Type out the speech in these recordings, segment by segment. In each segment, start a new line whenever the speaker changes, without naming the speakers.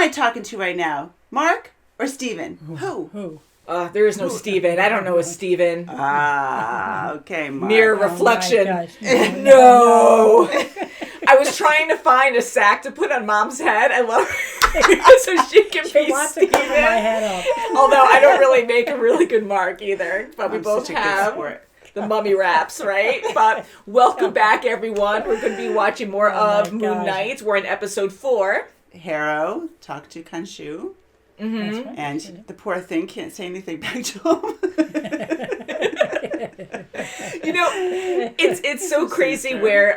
I talking to right now? Mark or Steven? Who?
There is no Steven. I don't know a Steven.
Okay, Mark.
Mere reflection.
My gosh.
No. I was trying to find a sack to put on Mom's head. I love her so she can be
wants to cover my
Steven.
head up.
Although I don't really make a really good Mark either. But we
I'm
both
such a good
have
sport.
the mummy wraps, right? But welcome back, everyone. We're going to be watching more of Moon
gosh.
Knight. We're in episode 4.
Harrow talked to Khonshu.
That's right.
And the poor thing can't say anything back to him.
You know, it's so crazy where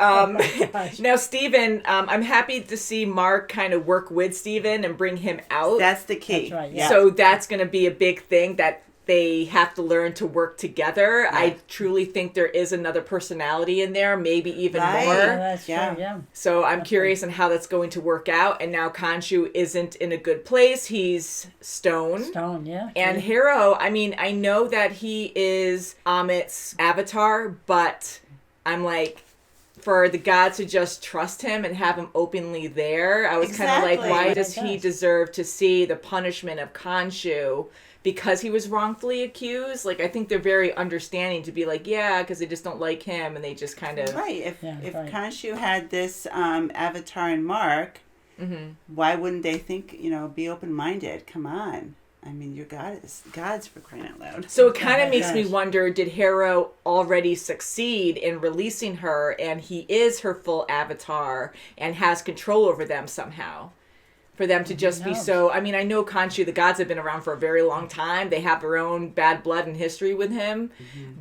now Steven, I'm happy to see Mark kind of work with Steven and bring him out.
That's the key.
That's right, yeah.
So that's going to be a big thing that they have to learn to work together.
Yeah.
I truly think there is another personality in there, maybe even
Right.
more.
Yeah, that's true,
Yeah.
yeah.
So I'm curious on how that's going to work out. And now Khonshu isn't in a good place. He's stoned.
Stone, yeah.
And Harrow, I mean, I know that he is Amit's avatar, but I'm like, for the gods to just trust him and have him openly there, I was kind of like,
Exactly.
why
Oh
does
my
he
gosh.
deserve to see the punishment of Khonshu because he was wrongfully accused? Like, I think they're very understanding to be like, yeah, because they just don't like him and they just kind of...
Right. If
right.
Khonshu had this avatar in Mark, why wouldn't they think, be open-minded? Come on. I mean, you're God's for crying out loud.
So it kind of
my
makes me
gosh.
wonder, did Harrow already succeed in releasing her and he is her full avatar and has control over them somehow? For them to just be
knows?
so... I mean, I know Khonshu, the gods have been around for a very long time. They have their own bad blood and history with him.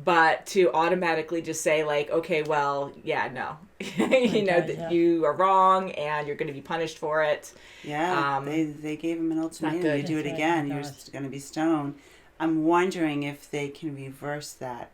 But to automatically just say, like, okay, well, yeah, no.
yeah.
You are wrong and you're going to be punished for it.
Yeah, they gave him an ultimatum.
good.
You do it
That's right,
again,
my
you're
gosh.
going to be stoned. I'm wondering if they can reverse that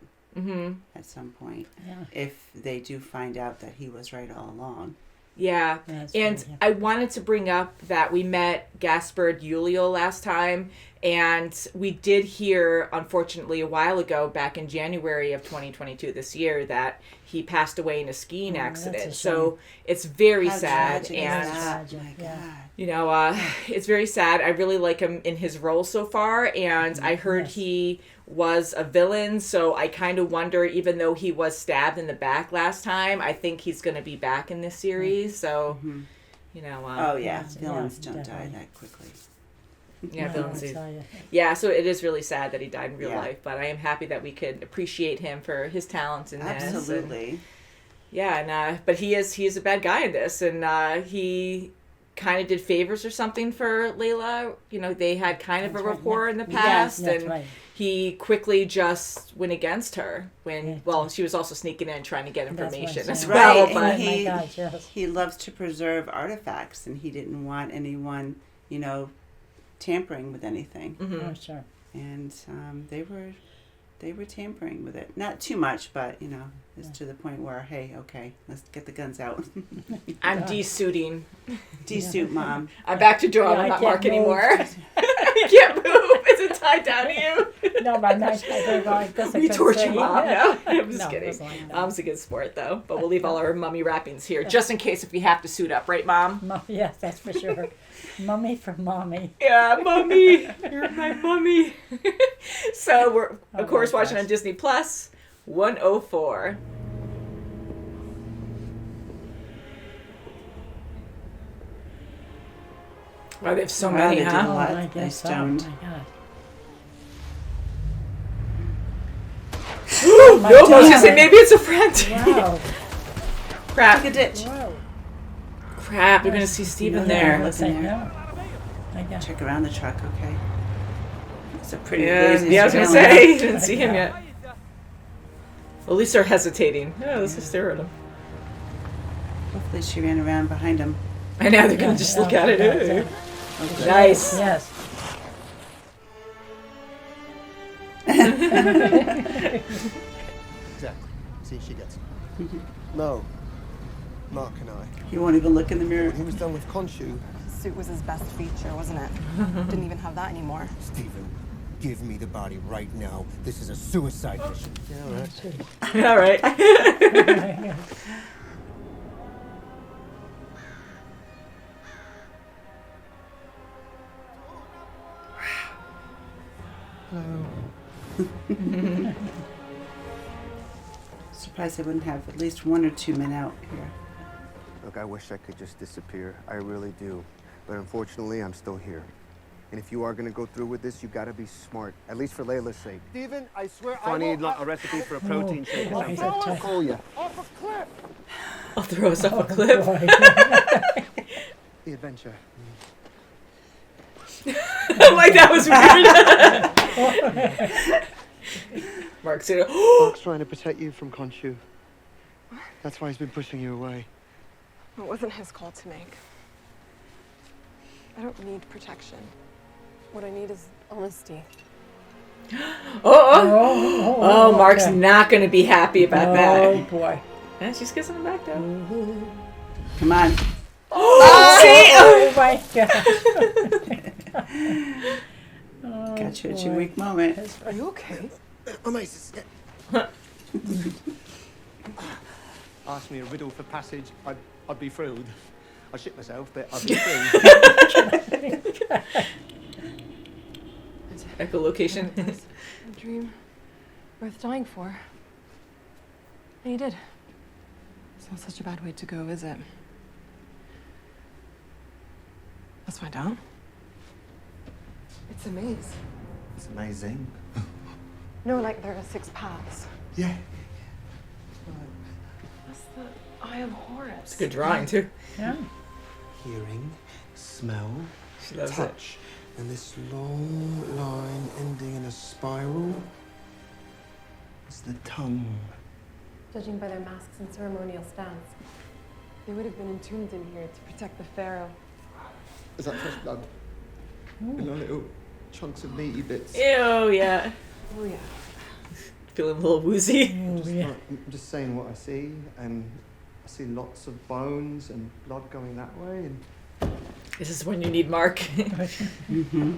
at some point.
Yeah.
If they do find out that he was right all along.
Yeah,
That's
and
right, yeah.
I wanted to bring up that we met Gaspard Ulliel last time, and we did hear, unfortunately, a while ago, back in January of 2022, this year, that he passed away in a skiing
that's a
accident.
shame.
So it's very
How
sad,
tragic is
and
that?
Tragic,
My
yeah.
God.
it's very sad. I really like him in his role so far, and I heard
Yes.
he was a villain, so I kind of wonder, even though he was stabbed in the back last time, I think he's going to be back in this series, so,
Oh, yeah.
That's-
Villains
yeah,
don't die
definitely.
that quickly.
yeah,
No,
villains
I
do.
tell you.
Yeah, so it is really sad that he died in real
Yeah.
life, but I am happy that we could appreciate him for his talents in this. and-
Absolutely.
but he is a bad guy in this, and he kind of did favors or something for Layla. They had kind of
That's
a
right,
rapport
yeah.
in the
Yes,
past,
That's
and
right.
he quickly just went against her when,
Yeah.
well, she was also sneaking in trying to get
That's what
information
I'm
as
saying.
well.
Right,
But
and
Oh my gosh, yes.
he loves to preserve artifacts, and he didn't want anyone, tampering with anything.
Oh, sure.
And they were tampering with it. Not too much, but it's to the point where, hey, okay, let's get the guns out.
I'm de-suiting.
De-suit, Mom.
I'm back to drawing.
Yeah, I
I'm not
can't
Mark
move.
anymore. I can't move. Is it tied down to you?
No, my nice I like this. I
We
couldn't
torture
say.
Mom. No, I'm just
No,
kidding.
it's like that.
Mom's a good sport, though. But we'll leave all our mummy wrappings here, just in case if we have to suit up, right, Mom?
Yes, that's for sure. Mummy for mommy.
Yeah, mummy. You're my mummy. So we're,
Oh
of course,
my
watching
gosh.
on Disney Plus, 104. Wow, they have so
Wow,
many,
they did a
huh?
lot.
I
They
guess so.
stoned.
Oh, my God.
No, I was gonna
God.
say maybe it's a friend.
Wow.
Crap.
Take a ditch.
Wow.
Crap, you're gonna see Steven
Yeah,
there.
let's- in there.
No. I got
Check around the truck, okay? It's a pretty
Yeah,
lazy
I was gonna
surveillance.
say, didn't see him yet. At least they're hesitating. Yeah, let's just stare at him.
Hopefully she ran around behind him.
And now they're gonna just look at it.
Yeah.
Okay.
Nice.
Yes.
Exactly. See if she gets it. No. Mark and I.
He won't even look in the mirror.
When he was done with Khonshu,
Suit was his best feature, wasn't it? Didn't even have that anymore.
Stephen, give me the body right now. This is a suicide mission. Yeah, right.
All right.
Surprised they wouldn't have at least 1 or 2 men out here.
Look, I wish I could just disappear. I really do. But unfortunately, I'm still here. And if you are gonna go through with this, you gotta be smart. At least for Layla's sake. Steven, I swear I need like a recipe for a protein shake or something. I'll call you. Off a cliff!
I'll throw us off a cliff.
The adventure.
I'm like, that was weird. Mark's gonna,
Mark's trying to protect you from Khonshu. That's why he's been pushing you away.
It wasn't his call to make. I don't need protection. What I need is honesty.
Oh, Mark's not going to be happy about that.
Oh, boy.
And she's kissing him back, though.
Come on.
Oh, my God.
Got you at your weak moment.
Are you okay?
Ask me a riddle for passage, I'd be thrilled. I shit myself, but I'd be thrilled.
Echolocation.
A dream worth dying for. And you did. It's not such a bad way to go, is it? Let's find out. It's a maze.
It's amazing.
No, like there are 6 paths.
Yeah.
That's the Eye of Horus.
It's a good drawing, too.
Yeah.
Hearing, smell,
She loves
touch, and this long line ending in a spiral. It's the tongue.
Judging by their masks and ceremonial stance.
They would have been entombed in here to protect the pharaoh.
Is that fresh blood? You know, little chunks of meaty bits.
Ew, yeah.
Oh yeah.
Feeling a little woozy.
I'm just saying what I see, and I see lots of bones and blood going that way, and
This is when you need Mark.
Mm-hmm.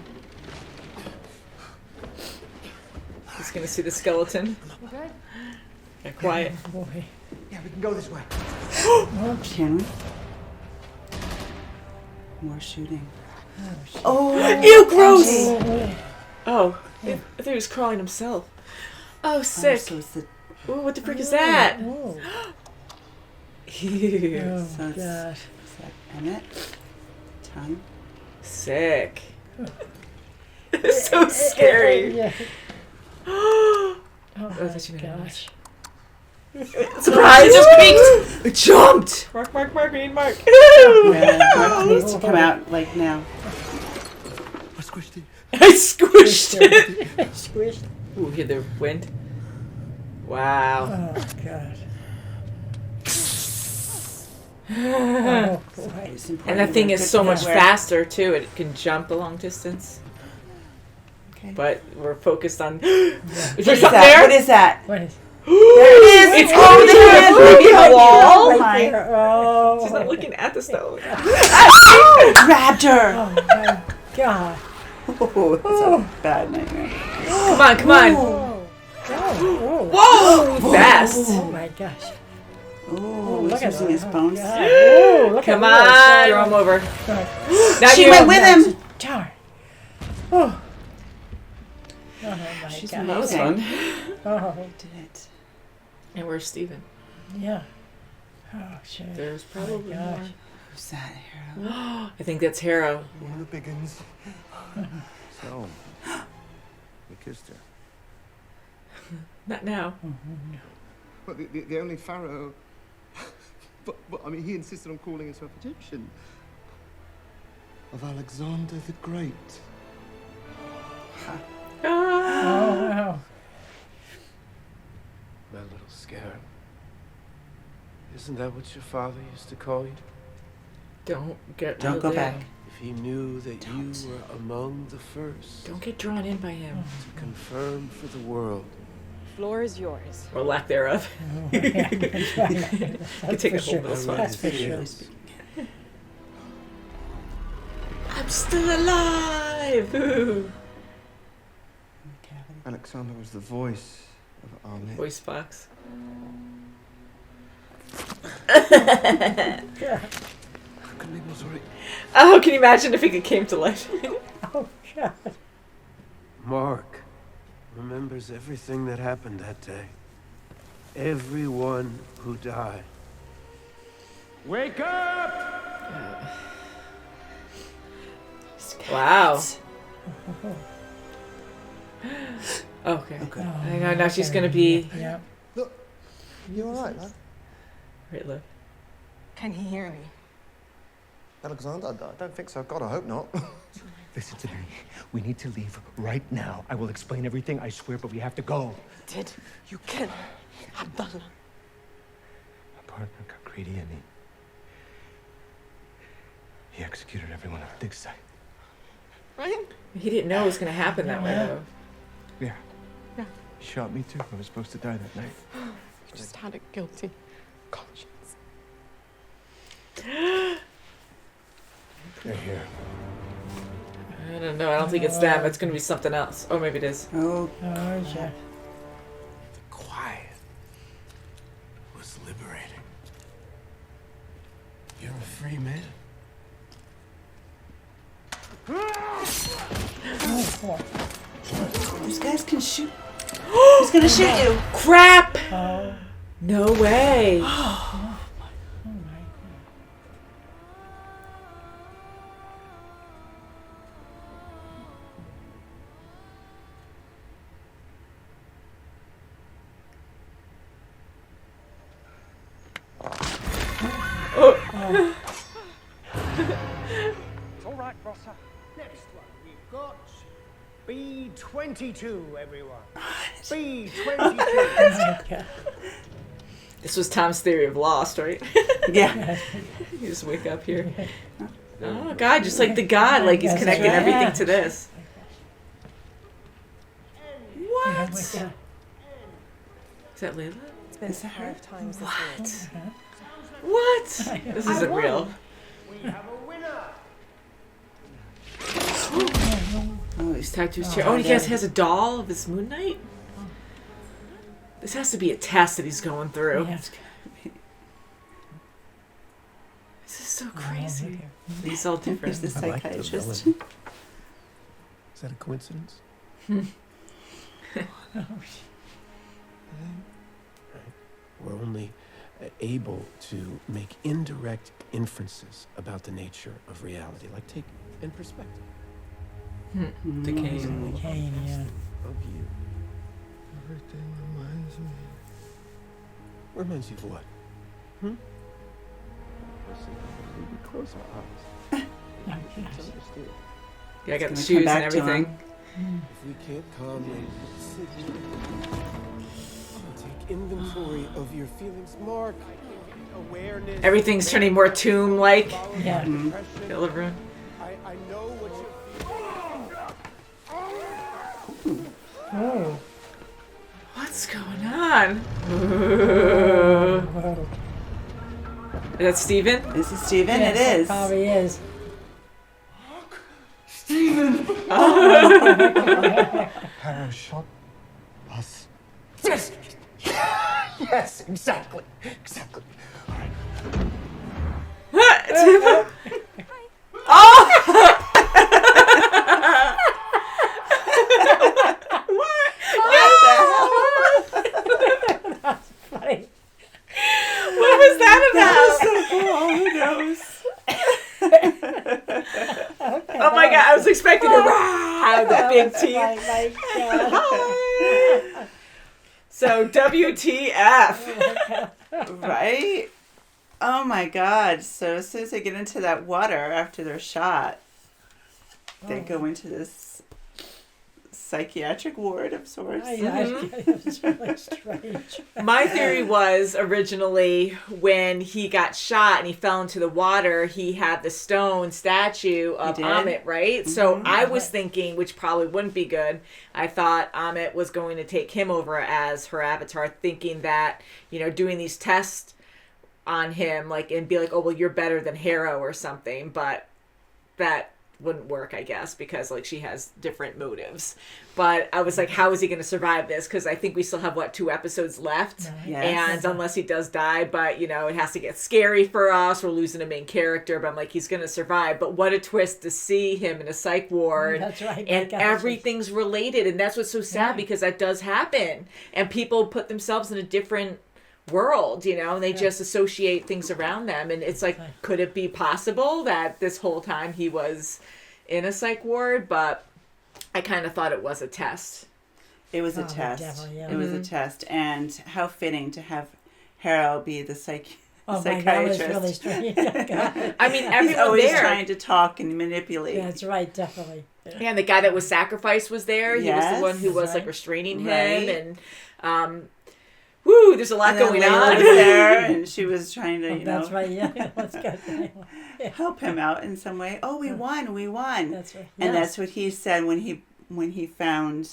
He's going to see the skeleton.
You good?
Yeah, quiet.
Oh, boy.
yeah, we can go this way.
Can we? More shooting.
shit.
Oh,
Ew, gross!
Oh,
Oh, I thought he was crawling himself. Oh, sick.
so it's the,
Ooh, what the frick is that?
oh.
Ew.
Oh,
so it's,
God.
is that Emmett? Tongue?
Sick. It's so scary.
Yeah.
Oh,
Oh,
that's
my
you meant
gosh.
surprise! It just peeked! It jumped! Mark, we need Mark.
Yeah, Mark needs to come out like now.
I squished it.
I squished it!
Squished.
Ooh, hear the wind? Wow.
Oh, God. Oh, boy.
It's important
And that
to
thing
wear
is
good
so much
footwear.
faster, too. It can jump a long distance.
Okay.
But we're focused on...
What
Is
is
there something
that?
there?
What is that?
What is
There it is!
It's
over the hand!
over
Right
the
behind you.
wall.
Oh my!
there? Oh.
She's not looking at the stone.
Grabbed her!
Oh, my God.
Oh, that's a bad nightmare.
Come on, come on.
Oh. Oh.
Whoa! Fast.
Oh, my gosh.
Oh,
Look
he's
at
using
that.
his bones.
Oh, God. Oh, look
Come
at
on.
this.
Throw him over. Now
She
you.
went with him!
Darn. Oh. Oh, my
She's
God.
That was
amazing.
fun.
Oh,
Did it.
And where's Steven?
yeah. Oh, shit.
There's probably
gosh.
more.
Who's that, Harrow?
I think that's Harrow.
All the big uns. So, we kissed her.
Not now.
But the only pharaoh. but I mean, he insisted on calling himself Egyptian. Of Alexander the Great.
Ah.
Oh, wow.
I'm a little scared. Isn't that what your father used to call you?
Don't get
Don't
reeled
go
in.
back.
If he knew that you were among the first
Don't get drawn in by him.
to confirm for the world.
Floor is yours.
Or lack thereof.
Oh, yeah. That's right. That's
take
for
a hold of
sure.
this one.
That's for sure.
I'm still alive! Ooh.
Alexander was the voice of Ahmed.
Voice box.
I couldn't be more sorry.
Oh, can you imagine if it came to life?
Oh, God.
Mark, remembers everything that happened that day. Everyone who died. Wake up!
Wow. Okay. I know, now she's gonna be...
Yeah.
Look, you alright, lad?
Right, look.
Can he hear me?
Alexander, I don't think so. God, I hope not.
Listen to me. We need to leave right now. I will explain everything, I swear, but we have to go.
Did you kill Abdullah?
My partner got greedy and he executed everyone on the dig site.
Right?
He didn't know it was gonna happen that way, though.
Yeah. He shot me too. I was supposed to die that night.
You just had a guilty conscience.
They're here.
I don't know. I don't think it's them. It's gonna be something else. Oh, maybe it is.
Oh,
Oh, yeah.
The quiet was liberating. You're a free man.
these guys can shoot. Who's gonna shoot you?
Crap!
Oh,
No way.
oh my
It's all right, Rossa. Next one, we've got B22, everyone. B22.
God.
This was Tom's theory of Lost, right?
Yeah.
You just wake up here. Oh, God, just like the God, like he's
That's
connecting
right.
everything to this.
Yeah,
What? Is that Layla?
It's been
Is that her?
5 times this week.
What? This isn't real.
We have a winner.
Oh,
He's tied to his chair. Oh, and he has a doll of his Moon Knight? This has to be a test that he's going through.
Yeah.
This is so crazy. He's all different.
He's the
I like the
psychiatrist.
villain. Is that a coincidence? We're only able to make indirect inferences about the nature of reality, like take in perspective
The cane.
Cane, yeah.
of you. Everything reminds me. Reminds you of what? We close our eyes.
Oh,
It's
gosh.
understood.
Yeah, I got the
It's
shoes
gonna come
and
back to
everything.
If we can't calmly sit here and take inventory of your feelings, Mark, awareness.
Everything's turning more tomb-like.
Yeah.
Kill everyone.
I know what you're feeling.
Oh.
What's going on?
Whoa.
Is that Steven?
Is it Steven?
Yes,
It is.
probably is.
Harrow shot us.
Yes! Yes, exactly. Exactly. All right.
Funny.
What was that about? Oh my God, I was expecting to rah, the big teeth.
My God.
So WTF.
Right? Oh my God. So as soon as they get into that water after they're shot, they go into this psychiatric ward of sorts.
It was really strange.
My theory was originally when he got shot and he fell into the water, he had the stone statue of
did?
Amit, right? So I was thinking, which probably wouldn't be good, I thought Amit was going to take him over as her avatar, thinking that, doing these tests on him, and be like, oh, well, you're better than Harrow or something, but that wouldn't work, I guess, because like she has different motives. But I was like, how is he going to survive this? Because I think we still have 2 episodes left, and unless he does die, but it has to get scary for us. We're losing a main character, but I'm like, he's going to survive. But what a twist to see him in a psych ward,
That's right.
and everything's related, and that's what's so sad because that does happen, and people put themselves in a different world, and they just associate things around them, and it's like, could it be possible that this whole time he was in a psych ward? But I kind of thought it was a test.
It was a test. It was a test, and how fitting to have Harrow be the psychiatrist.
My God, that was really strange.
I mean, everyone
he's always
there
trying to talk and manipulate.
That's right, definitely.
Yeah, and the guy that was sacrificed was there. He was the one who was like restraining him, and woo, there's a lot going on.
Was there, and she was trying to,
That's right, yeah. Let's go.
help him out in some way. Oh, we won.
That's right.
And that's what he said when he found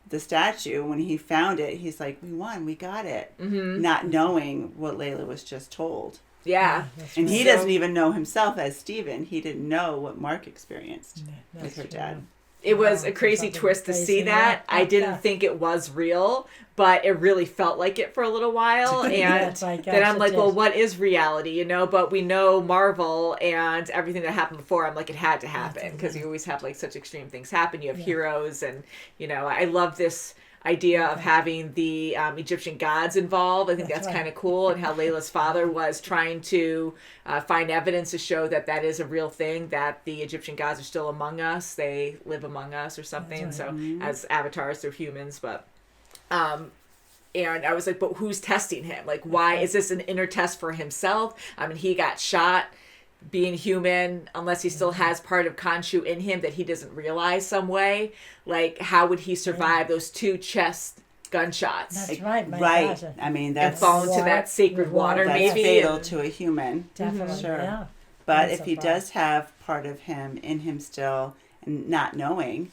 the statue. When he found it, he's like, we won, we got it. Mm-hmm. Not knowing what Layla was just told.
Yeah.
And he doesn't even know himself as Stephen. He didn't know what Mark experienced with her dad.
It was a crazy twist to see that. I didn't think it was real, but it really felt like it for a little while. And then I'm like, well, what is reality, But we know Marvel and everything that happened before. I'm like, it had to happen because you always have like such extreme things happen. You have heroes and, I love this idea of having the Egyptian gods involved. I think that's kind of cool, and how Layla's father was trying to find evidence to show that that is a real thing, that the Egyptian gods are still among us. They live among us or something. So as avatars, they're humans, but and I was like, but who's testing him? Like, why is this an inner test for himself? I mean, he got shot being human, unless he still has part of Khonshu in him that he doesn't realize some way. Like, how would he survive those 2 chest gunshots?
That's right.
Right. Gosh. I mean, that's...
And fall into that sacred water,
that's
maybe.
fatal to a human.
Definitely,
sure.
yeah.
But if he does have part of him in him still, and not knowing,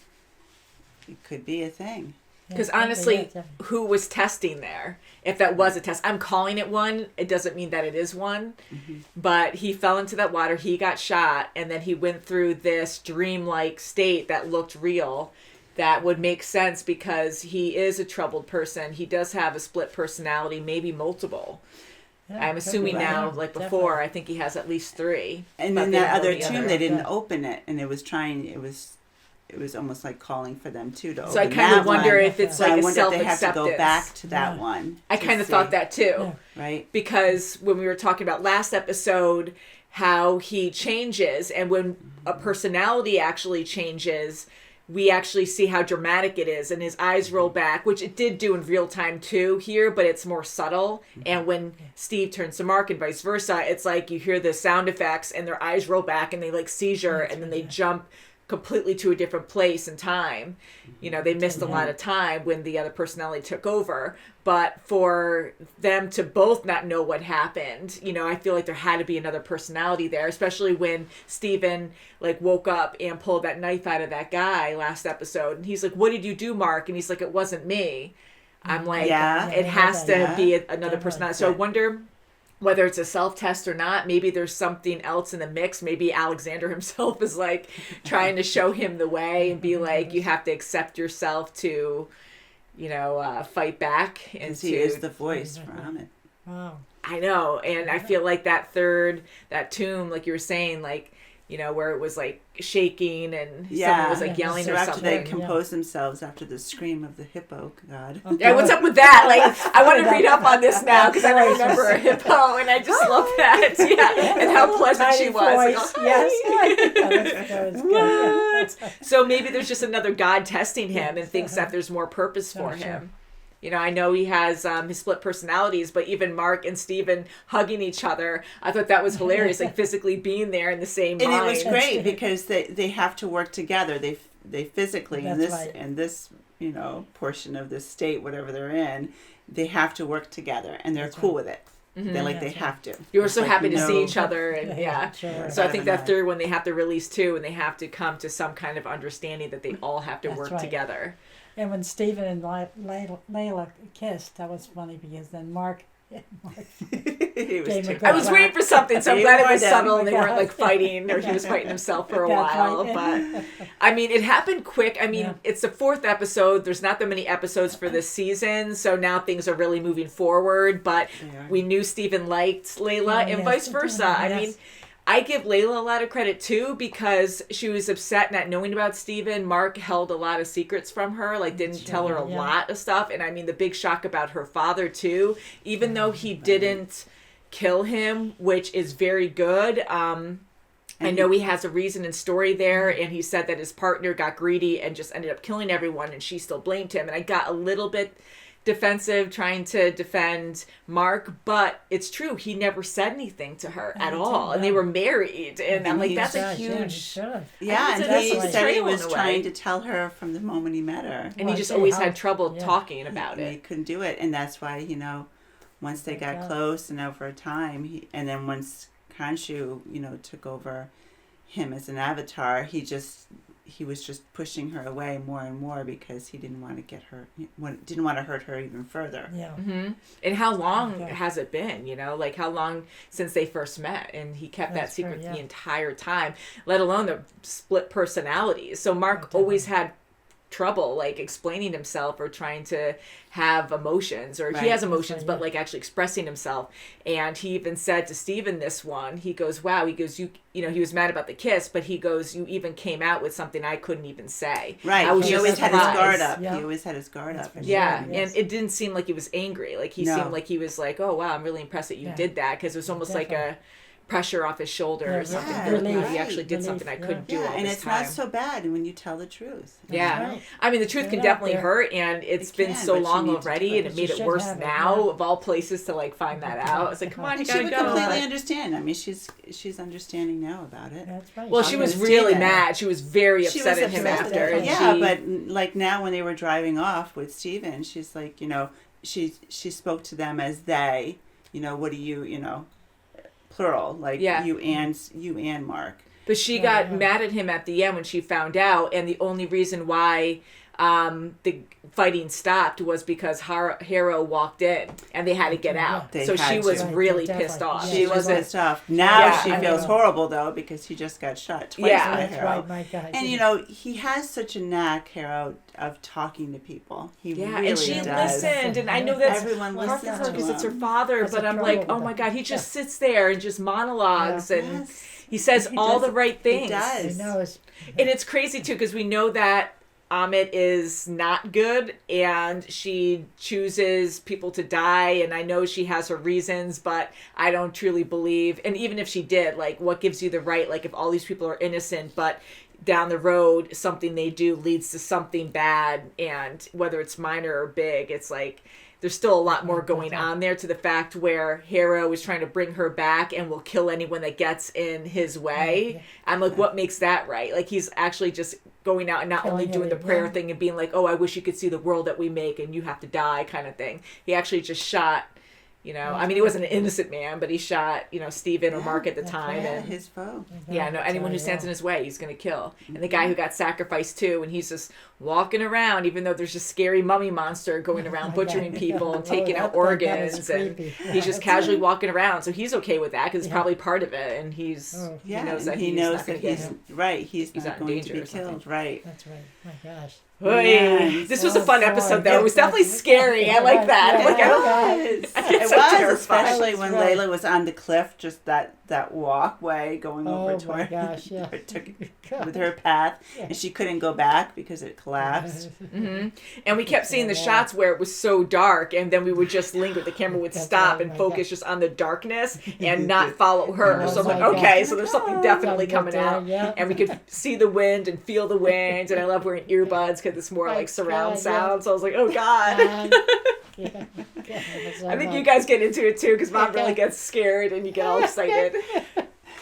it could be a thing.
Because honestly, who was testing there? If that was a test, I'm calling it one. It doesn't mean that it is one. Mm-hmm. But he fell into that water. He got shot. And then he went through this dreamlike state that looked real. That would make sense because he is a troubled person. He does have a split personality, maybe multiple. Yeah, I'm assuming now, like before, definitely. I think he has at least 3.
And then that other tomb, they didn't open it. And it was almost like calling for them too to open.
So I kind of wonder if it's like a self-acceptance.
I wonder if they have to go back to that one.
I kind of thought that too.
Right.
Because when we were talking about last episode, how he changes, and when a personality actually changes, we actually see how dramatic it is, and his eyes roll back, which it did do in real time too here, but it's more subtle. And when Steve turns to Mark and vice versa, it's like you hear the sound effects and their eyes roll back and they like seizure and then they jump completely to a different place and time. They missed a lot of time when the other personality took over. But for them to both not know what happened, I feel like there had to be another personality there, especially when Steven like woke up and pulled that knife out of that guy last episode. And he's like, what did you do, Mark? And he's like, it wasn't me. I'm like, it has to be another personality. So I wonder whether it's a self-test or not. Maybe there's something else in the mix. Maybe Alexander himself is like trying to show him the way and be like, you have to accept yourself to, fight back. And
he is the voice for Ahmed.
Wow.
I know. And I feel like that tomb, like you were saying, like, where it was like shaking and someone was like yelling or something.
After they compose themselves after the scream of the hippo god.
Yeah, what's up with that? Like, I want to read up on this now because I don't remember a hippo, and I just love that. Yeah, and how pleasant she was. Like,
Yes.
What? So maybe there's just another god testing him and thinks that there's more purpose for him. I know he has his split personalities, but even Mark and Steven hugging each other, I thought that was hilarious, like physically being there in the same mind.
And it was great because they have to work together. They physically, in this portion of this state, whatever they're in, they have to work together, and they're cool with it. Mm-hmm. They have to.
You were so happy to see each other, and Sure. So I think that third one, they have to release 2, and they have to come to some kind of understanding that they all have to work together.
And when Stephen and Layla kissed, that was funny because then Mark
He was too
I was waiting for something, so I'm glad it was subtle and they weren't like
God.
fighting or he was fighting himself for a
That's
while.
right.
But I mean, it happened quick. I mean, it's the 4th episode. There's not that many episodes for this season, so now things are really moving forward. But we knew Stephen liked Layla and vice versa. I mean, I give Layla a lot of credit too because she was upset not knowing about Stephen. Mark held a lot of secrets from her, like didn't tell her a lot of stuff. And I mean, the big shock about her father too, even though he didn't kill him, which is very good. I know he has a reason and story there, and he said that his partner got greedy and just ended up killing everyone, and she still blamed him. And I got a little bit defensive trying to defend Mark, but it's true, he never said anything to her at all, and they were married, and I'm like, that's a huge
and he said he was trying to tell her from the moment he met her,
and he just always had trouble talking about it.
He couldn't do it, and that's why, once they got close and over time, and then once Khonshu, took over him as an avatar, he was just pushing her away more and more because he didn't want to didn't want to hurt her even further.
Yeah.
Mm-hmm. And how long has it been? Like how long since they first met? And he kept that secret the entire time, let alone the split personalities. So Mark always had trouble like explaining himself or trying to have emotions, or he has emotions but like actually expressing himself. And he even said to Stephen this one, he goes, wow, he goes, you know, he was mad about the kiss, but he goes, you even came out with something I couldn't even say.
Right. He always had his guard up. He always had his guard up.
And it didn't seem like he was angry. Like he seemed like he was like, oh wow, I'm really impressed that you did that, because it was almost like a pressure off his shoulder or something. He actually did something I couldn't do all this time.
And it's not so bad when you tell the truth.
I mean, the truth can definitely hurt, and it's been so long already, and it made it worse now, of all places, to like find that out. It's like, come on, you gotta go.
She would completely understand. I mean, she's understanding now about it.
That's right.
Well, she was really mad. She was very upset at him after.
But like now when they were driving off with Stephen, she's like, she spoke to them as they, what do you, plural, like you and Mark.
But she got mad at him at the end when she found out, and the only reason why the fighting stopped was because Harrow walked in and they had to get out. So she was really pissed off.
She was pissed off. Now she feels horrible though, because he just got shot twice by Harrow. And he has such a knack, Harrow, of talking to people. He really
and she
does.
listened, and I know that's
everyone listens to
because
him.
it's her father. But I'm like, oh my God, he just sits there and just monologues and he says all the right things.
He does.
He knows.
And it's crazy too, because we know that Amit is not good, and she chooses people to die, and I know she has her reasons, but I don't truly believe, and even if she did, like, what gives you the right, like, if all these people are innocent, but down the road something they do leads to something bad, and whether it's minor or big, it's like there's still a lot more going on there, to the fact where Harrow is trying to bring her back and will kill anyone that gets in his way. I'm like, what makes that right? Like, he's actually just going out and not only doing the prayer thing and being like, oh, I wish you could see the world that we make and you have to die kind of thing. He actually just shot, I mean, he wasn't an innocent man, but he shot, Stephen or Mark at the time. And
his foe.
Anyone who stands in his way, he's going to kill. And the guy who got sacrificed too, and he's just walking around, even though there's a scary mummy monster going around butchering people and taking out organs, and he's just casually walking around. So he's okay with that, because it's probably part of it, and he knows that he's not going to get
he's not going to be killed. Right.
That's right. My gosh.
This was a fun episode, though. It was definitely scary. I like that.
It was, especially when Layla was on the cliff, just that walkway going over toward with her path, and she couldn't go back because it collapsed.
And we kept seeing the shots where it was so dark, and then we would just linger. The camera would stop and focus just on the darkness and not follow her. So I'm like, okay, so there's something definitely coming out. And we could see the wind and feel the wind, and I love wearing earbuds because it's more like surround sound. So I was like, oh God. I think you guys get into it too, because Mom really gets scared and you get all excited.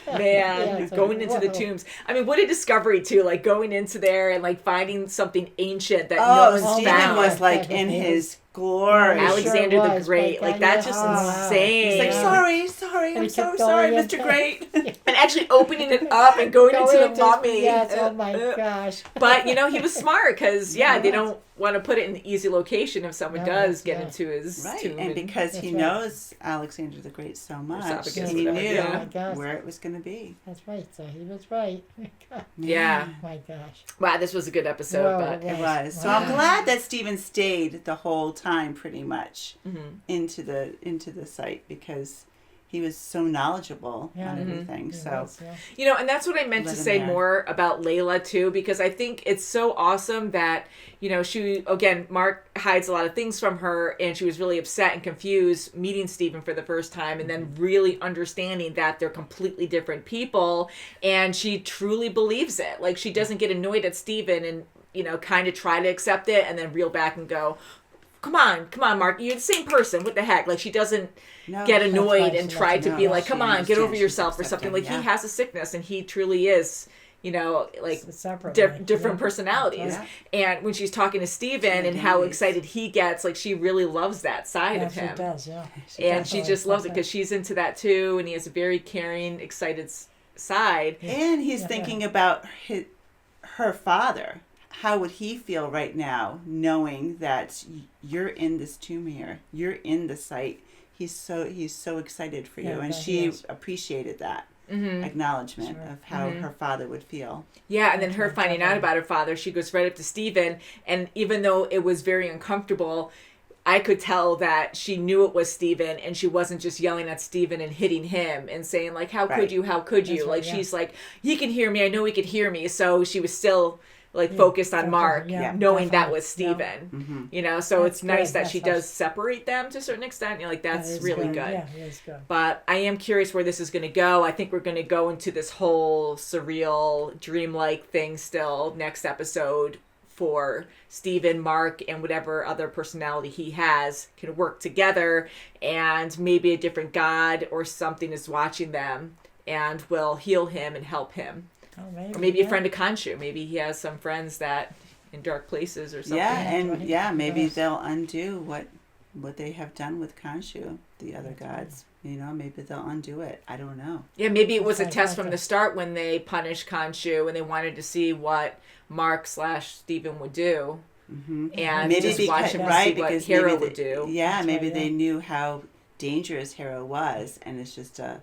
Man, going into the tombs. I mean, what a discovery too, like going into there and like finding something ancient that no one's
Stephen
found.
was like in his gory.
Alexander the
was,
Great.
but
Like, that's just insane.
He's like, sorry,
And
I'm
he
so
kept
sorry,
going
Mr.
into-
Great.
And actually opening it up and going into the mummy.
Yes, oh my gosh.
But, he was smart because, they don't want to put it in an easy location if someone does get into his tomb.
And because he knows Alexander the Great so much, he knew where it was going to be.
That's right. So he was right.
Yeah.
Oh my gosh.
Wow, this was a good episode.
Whoa,
but
It was. So I'm glad that Stephen stayed the whole time pretty much into the site because he was so knowledgeable on everything. So
and that's what I meant to say more about Layla too, because I think it's so awesome that, she, again, Mark hides a lot of things from her, and she was really upset and confused meeting Stephen for the first time, and then really understanding that they're completely different people, and she truly believes it. Like, she doesn't get annoyed at Stephen and, kind of try to accept it and then reel back and go, come on, Mark, you're the same person. What the heck? Like, she doesn't get annoyed and try to be like, come on, get over yourself or something. Like, he has a sickness and he truly is, like different personalities. And when she's talking to Stephen and how excited he gets, like, she really loves that side of him.
She does, yeah.
And she just loves it because she's into that too. And he has a very caring, excited side.
And he's thinking about her father. How would he feel right now knowing that you're in this tomb here? You're in the site. He's so excited for you. And she appreciated that acknowledgement of how her father would feel.
Yeah, and then her finding out about her father, she goes right up to Stephen. And even though it was very uncomfortable, I could tell that she knew it was Stephen, and she wasn't just yelling at Stephen and hitting him and saying, like, how could you? How could you? Like, she's like, he can hear me. I know he could hear me. So she was still focused on Mark, knowing that was Stephen, so it's nice that she does separate them to a certain extent. You're like, that's really good.
Yeah, it is good.
But I am curious where this is going to go. I think we're going to go into this whole surreal, dreamlike thing still next episode for Stephen, Mark, and whatever other personality he has can work together, and maybe a different god or something is watching them and will heal him and help him.
Oh, maybe,
or maybe a friend of Khonshu. Maybe he has some friends that in dark places or something.
Yeah, and maybe they'll undo what they have done with Khonshu, the other gods. Maybe they'll undo it. I don't know.
Yeah, maybe it was a test from the start when they punished Khonshu and they wanted to see what Mark/Stephen would do. And
maybe
just watch him see what Harrow would do.
Yeah, maybe they knew how dangerous Harrow was, and it's just a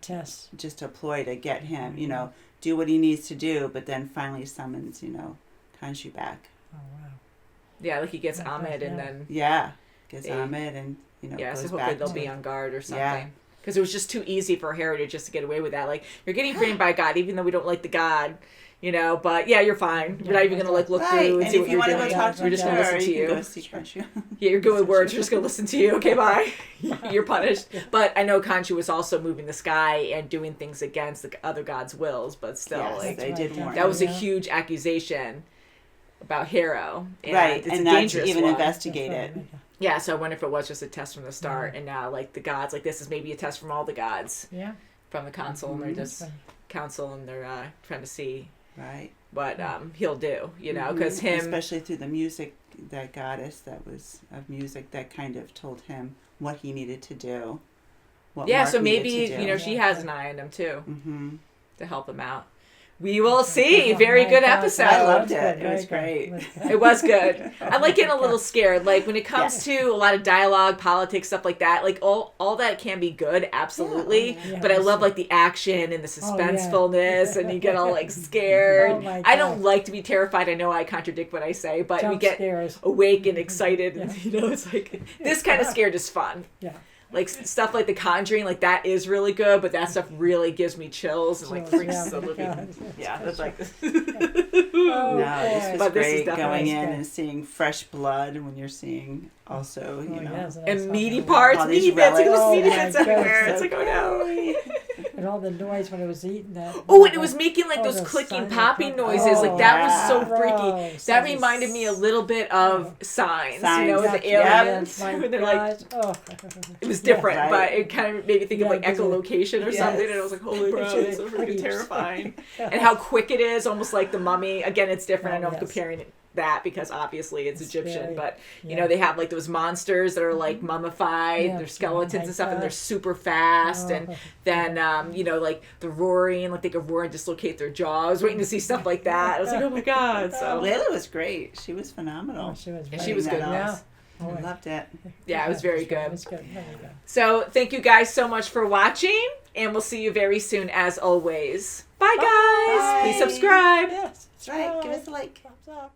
test, just a ploy to get him, do what he needs to do, but then finally summons, Khonshu back.
Oh wow!
Yeah, like he gets Ahmed, and then
gets Ahmed, and goes
so hopefully
back
they'll be on guard or something. Because it was just too easy for Harrow to just get away with that. Like, you're getting framed by God, even though we don't like the God. But you're fine. We're not even going to look through and see what you're doing. We're just going to listen to you. Yeah, you're good with words. We're just going to listen to you. Okay, bye. You're punished. But I know Khonshu was also moving the sky and doing things against the other gods' wills. But still,
they did warn.
That was a huge accusation about Harrow. And it's
and
a
not
dangerous
to even
one.
investigate it.
Yeah, so I wonder if it was just a test from the start, and now the gods, this is maybe a test from all the gods.
Yeah.
From the council, and they're just council, and they're trying to see.
Right.
What he'll do, because
especially through the music, that goddess that was of music that kind of told him what he needed to do.
So maybe she has an eye on him too, to help him out. We will see. Very good episode.
I loved it. It was great.
It was good. I like getting a little scared. Like, when it comes to a lot of dialogue, politics, stuff like that, like all that can be good, absolutely. Yeah. But I love the action and the suspensefulness, and you get all scared. I don't like to be terrified. I know I contradict what I say, but we get awake and excited. And, it's like, this kind of scared is fun.
Yeah.
Like, stuff like The Conjuring, that is really good, but that stuff really gives me chills and freaks the living. Yeah, that's like this.
This was great going in and seeing fresh blood when you're seeing also,
and meaty parts, meaty bits, meaty bits everywhere. It's like, oh no.
And all the noise when it was eating that.
Oh, and it was making those clicking, popping noises. That was so freaky. That reminded me a little bit of Signs. With the aliens. It was different, but it kind of made me think of echolocation or something. And I was like, holy crap, it's so freaking terrifying. And how quick it is, almost like The Mummy. Again, it's different. I know I'm comparing that because obviously it's Egyptian,
scary.
but you know, they have like those monsters that are like mummified,
Yeah,
they're skeletons and stuff, and they're
gosh.
super fast, and then you know, like the roaring, like they could roar and dislocate their jaw. I was waiting to see stuff like that. I was like, oh my god! So
Layla was great. She was phenomenal.
Oh, she was
and she was good.
Yeah.
I loved it.
Yeah, it was very good.
It was good. Very good.
So thank you guys so much for watching, and we'll see you very soon as always. Bye guys!
Bye.
Please subscribe.
Yes.
That's right. Give us a like.
Thumbs up.